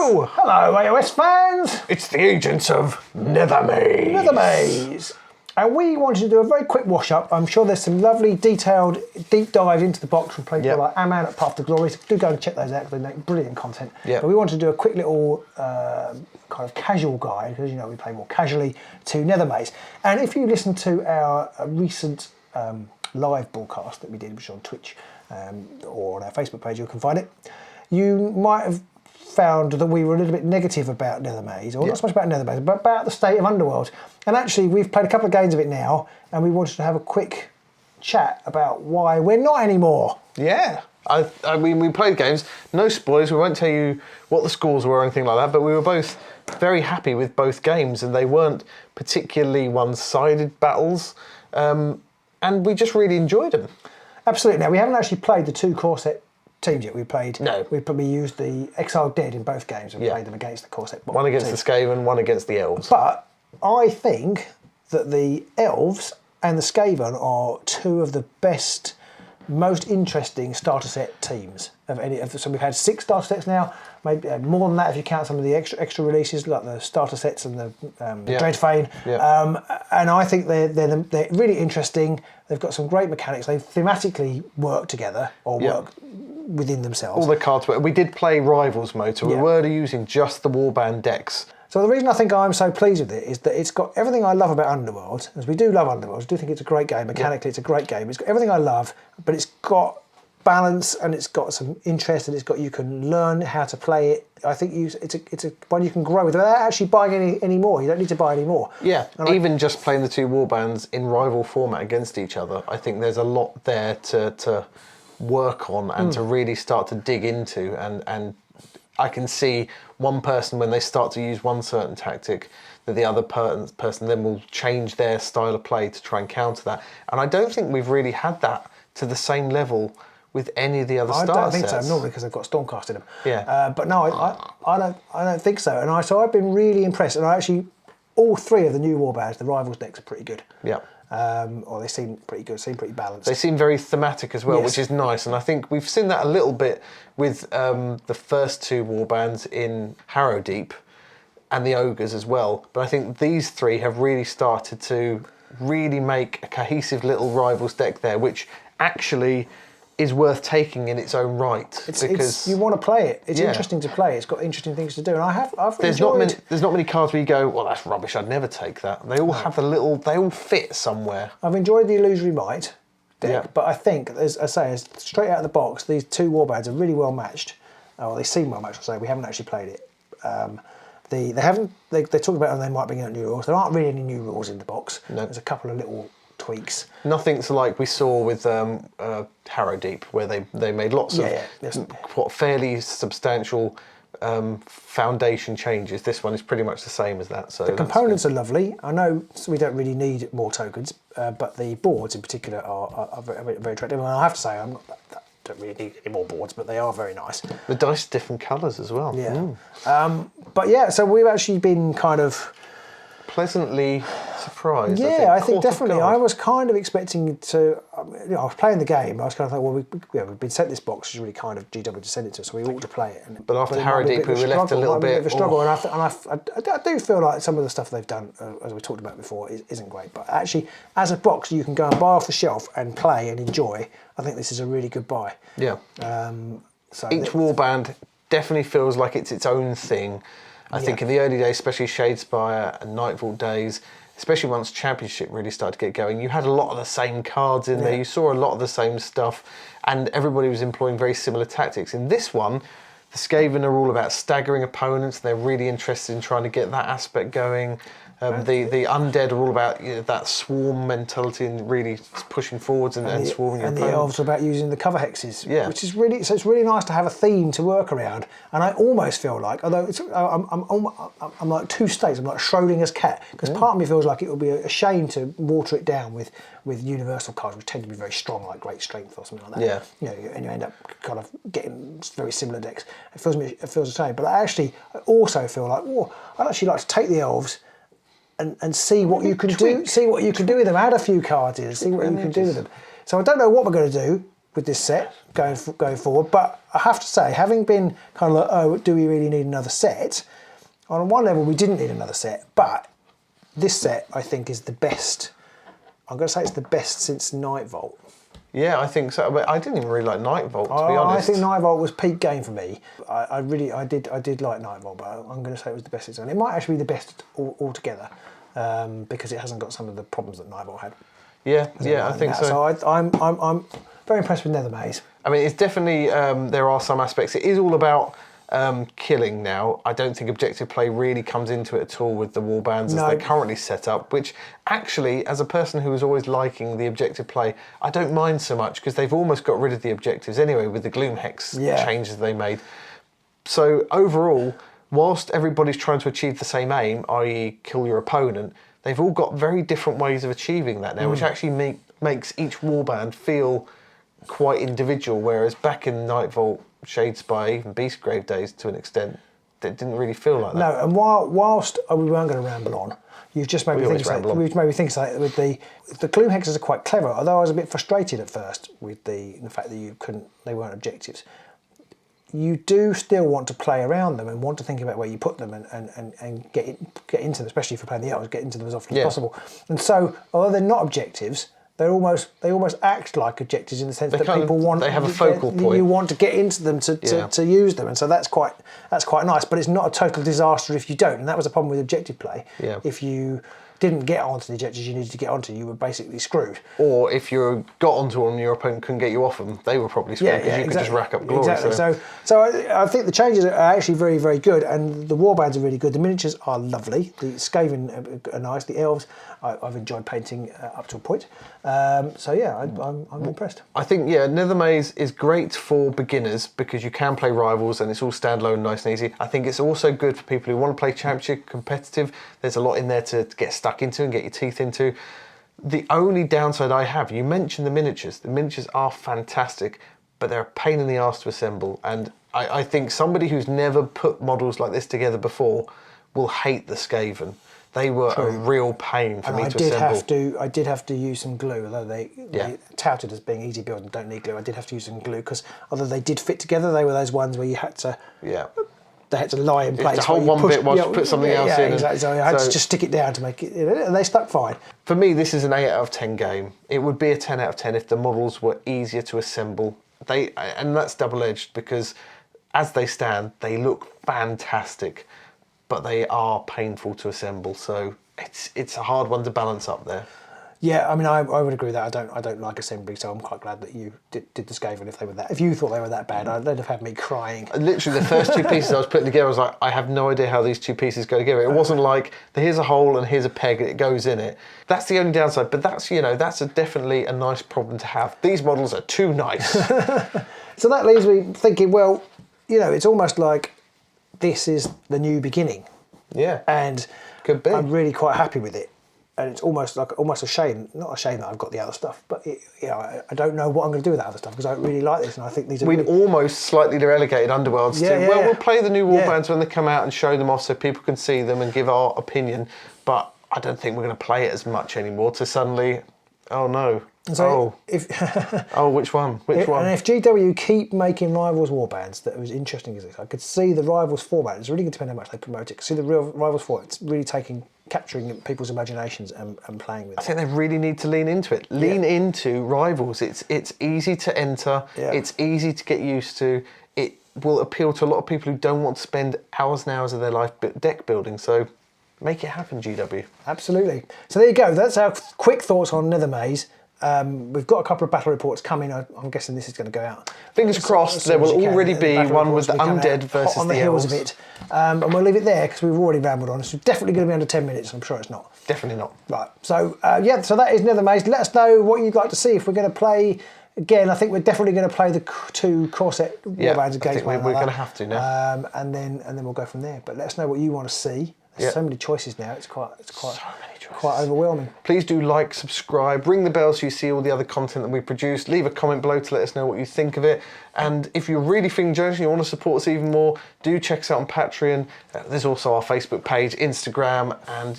Hello! Hello, AOS fans! It's the agents of Nether Maze. Nether Maze. And we wanted to do a very quick wash-up. I'm sure there's some lovely, detailed, deep dives into the box from people like Aman at Path to Glory. So do go and check those out because they make brilliant content. But we wanted to do a quick little kind of casual guide, because you know we play more casually, to Nether Maze. And if you listen to our recent live broadcast that we did, which is on Twitch or on our Facebook page, you can find it, you might have found that we were a little bit negative about Nether Maze, or not so much about Nether Maze, but about the state of Underworld. And actually, we've played a couple of games of it now, and we wanted to have a quick chat about why we're not anymore. Yeah. I mean, we played games, no spoilers, we won't tell you what the scores were or anything like that, but we were both very happy with both games, and they weren't particularly one-sided battles, and we just really enjoyed them. Absolutely. Now, we haven't actually played the two core set teams yet. We probably used the Exiled Dead in both games and played them against the core set. One against the Skaven, one against the Elves. But I think that the Elves and the Skaven are two of the best, most interesting starter set teams of any. So we've had 6 starter sets now, maybe more than that if you count some of the extra releases like the starter sets and the Dreadfane. And I think they're really interesting. They've got some great mechanics. They thematically work together or work within themselves. All the cards work. We did play Rivals mode, so we were using just the Warband decks. So the reason I think I'm so pleased with it is that it's got everything I love about Underworld, as we do love Underworld. I do think it's a great game. Mechanically, it's a great game. It's got everything I love, but it's got balance and it's got some interest, and you can learn how to play it. I think it's a one you can grow with without actually buying any more. You don't need to buy any more. Yeah, and even just playing the two warbands in rival format against each other, I think there's a lot there to work on and to really start to dig into, and I can see one person when they start to use one certain tactic that the other person then will change their style of play to try and counter that. And I don't think we've really had that to the same level with any of the other starter I don't think sets. so, normally because they've got Stormcast in them. Yeah. But no, I don't think so. And so I've been really impressed. And all 3 of the new warbands, the Rivals decks are pretty good. Yeah. Or they seem pretty good, seem pretty balanced. They seem very thematic as well, which is nice. And I think we've seen that a little bit with the first 2 warbands in Harrowdeep and the Ogres as well. But I think these 3 have really started to really make a cohesive little Rivals deck there, which actually is worth taking in its own right. Because you want to play it. It's interesting to play. It's got interesting things to do, and I've enjoyed. There's not many cards where you go, well, that's rubbish. I'd never take that. They all have they all fit somewhere. I've enjoyed the Illusory Might deck, but I think, as I say, straight out of the box, these 2 warbands are really well matched. Well, they seem well matched. I say we haven't actually played it. They talk about they might bring out new rules. There aren't really any new rules in the box. No. There's a couple of little tweaks. Nothing's like we saw with Harrowdeep, where they made lots of fairly substantial foundation changes. This one is pretty much the same as that. So the components are lovely. I know we don't really need more tokens, but the boards in particular are very, very attractive. And I have to say, I don't really need any more boards, but they are very nice. The dice are different colours as well. Yeah. But yeah, so we've actually been kind of pleasantly surprised. Yeah, I think definitely. I was kind of expecting to. I was playing the game. I was kind of like, well, we've been sent this box. It's really kind of GW to send it to us, so we ought to play it. But after Harrowdeep, we were left a little bit of a struggle, and I do feel like some of the stuff they've done, as we talked about before, isn't great. But actually, as a box, you can go and buy off the shelf and play and enjoy. I think this is a really good buy. Yeah. So each warband definitely feels like it's its own thing. I think in the early days, especially Shadespire and Nightfall days, especially once Championship really started to get going, you had a lot of the same cards in there, you saw a lot of the same stuff, and everybody was employing very similar tactics. In this one, the Skaven are all about staggering opponents. They're really interested in trying to get that aspect going. The undead are all about that swarm mentality and really pushing forwards and swarming your opponents. And the elves are about using the cover hexes, which is really it's really nice to have a theme to work around. And I almost feel like, although I'm like 2 states, I'm like Schrodinger's cat, because part of me feels like it would be a shame to water it down with universal cards, which tend to be very strong, like Great Strength or something like that. Yeah. And you end up kind of getting very similar decks. It feels the same. But I also feel like, I'd actually like to take the elves and see what you can do. See what you can do with them. Add a few cards in and see what you can do with them. So I don't know what we're going to do. with this set going forward. But I have to say, having been kind of like, oh, do we really need another set? On one level, we didn't need another set, but this set, I think, is the best. I'm going to say it's the best since Nightvolt. Yeah, I think so. But I didn't even really like Nightvolt, to be honest. I think Nightvolt was peak game for me. I did like Nightvolt, but I'm going to say it was the best it's done. It might actually be the best altogether because it hasn't got some of the problems that Nightvolt had. Yeah, I think so. So I'm very impressed with Nether Maze. I mean, it's definitely there are some aspects. It is all about killing now. I don't think objective play really comes into it at all with the warbands as they're currently set up, which actually, as a person who was always liking the objective play, I don't mind so much because they've almost got rid of the objectives anyway with the Gloom Hex changes they made. So overall, whilst everybody's trying to achieve the same aim, i.e. kill your opponent, they've all got very different ways of achieving that now, which actually makes each warband feel quite individual, whereas back in Nightvolt, Shadespire, even Beastgrave days to an extent, it didn't really feel like that. No, and whilst we weren't going to ramble on, you've just made me think with the Gloom Hexes are quite clever, although I was a bit frustrated at first with the fact that they weren't objectives. You do still want to play around them and want to think about where you put them and get into them, especially if you're playing the elves, get into them as often as possible. And so, although they're not objectives, they almost act like objectives in the sense that people want. They have a focal point. You want to get into them to use them, and so that's quite nice. But it's not a total disaster if you don't, and that was a problem with objective play. Yeah. If you didn't get onto the objectives you needed to get onto, you were basically screwed. Or if you got onto them and your opponent couldn't get you off them, they were probably screwed because you could just rack up glory. Exactly. So I think the changes are actually very, very good, and the warbands are really good. The miniatures are lovely. The Skaven are nice. The elves, I've enjoyed painting up to a point. So yeah, I'm impressed. I think Nether Maze is great for beginners because you can play rivals and it's all standalone, nice and easy. I think it's also good for people who want to play championship competitive. There's a lot in there to get stuck into and get your teeth into. The only downside I have, you mentioned the miniatures. The miniatures are fantastic, but they're a pain in the arse to assemble. And I think somebody who's never put models like this together before will hate the Skaven. They were a real pain for me to assemble. I did have to use some glue, although they touted as being easy build and don't need glue. I did have to use some glue because although they did fit together, they were those ones where you had to they had to lie in place. To hold one bit while you put something else in. Exactly. So I had to just stick it down to make it, and they stuck fine. For me, this is an 8 out of 10 game. It would be a 10 out of 10 if the models were easier to assemble. And that's double-edged because as they stand, they look fantastic, but they are painful to assemble. So it's a hard one to balance up there. Yeah, I mean, I would agree with that. I don't like assembly, so I'm quite glad that you did the Skaven if they were that. If you thought they were that bad, they'd have had me crying. Literally, the first two pieces I was putting together, I was like, I have no idea how these two pieces go together. It wasn't like here's a hole and here's a peg and it goes in it. That's the only downside. But that's definitely a nice problem to have. These models are too nice. So that leaves me thinking, well, it's almost like this is the new beginning. Yeah, and could be. I'm really quite happy with it. And it's almost a shame, not a shame that I've got the other stuff, but I don't know what I'm going to do with that other stuff because I really like this and I think these are. We'd almost slightly relegated Underworlds to. Well, we'll play the new warbands when they come out and show them off so people can see them and give our opinion. But I don't think we're going to play it as much anymore. To suddenly, oh no, so which one? Which one? And if GW keep making Rivals warbands that are as interesting as this, I could see the Rivals format. It's really going to depend how much they promote it. Cause see the real Rivals format. It's really capturing people's imaginations and playing with it. I think they really need to lean into it. Lean into Rivals. It's easy to enter. Yeah. It's easy to get used to. It will appeal to a lot of people who don't want to spend hours and hours of their life deck building. So make it happen, GW. Absolutely. So there you go. That's our quick thoughts on Nether Maze. We've got a couple of battle reports coming. I'm guessing this is going to go out. Fingers crossed. There will already be one with the undead versus on the heels of it, and we'll leave it there because we've already rambled on. It's definitely going to be under 10 minutes. I'm sure it's not. Definitely not. Right. So so that is Nether Maze. Let us know what you'd like to see if we're going to play. Again, I think we're definitely going to play the two Corset warbands against one another. We're going to have to now. And then we'll go from there. But let us know what you want to see. There's so many choices now. It's quite overwhelming. Please do like, subscribe, ring the bell so you see all the other content that we produce. Leave a comment below to let us know what you think of it. And if you're really feeling generous and you want to support us even more, do check us out on Patreon. There's also our Facebook page, Instagram, and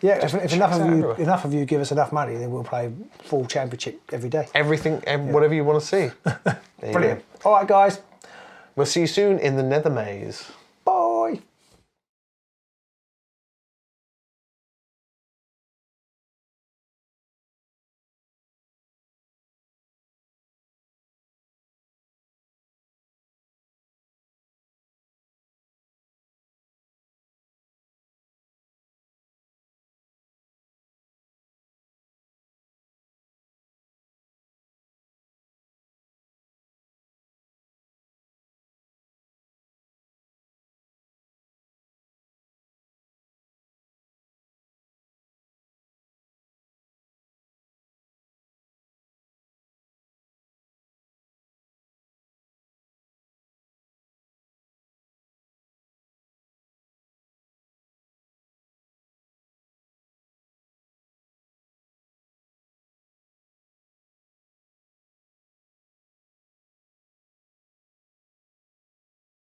if enough of you give us enough money, then we'll play full championship every day. Everything, whatever you want to see. Brilliant. All right, guys. We'll see you soon in the Nether Maze.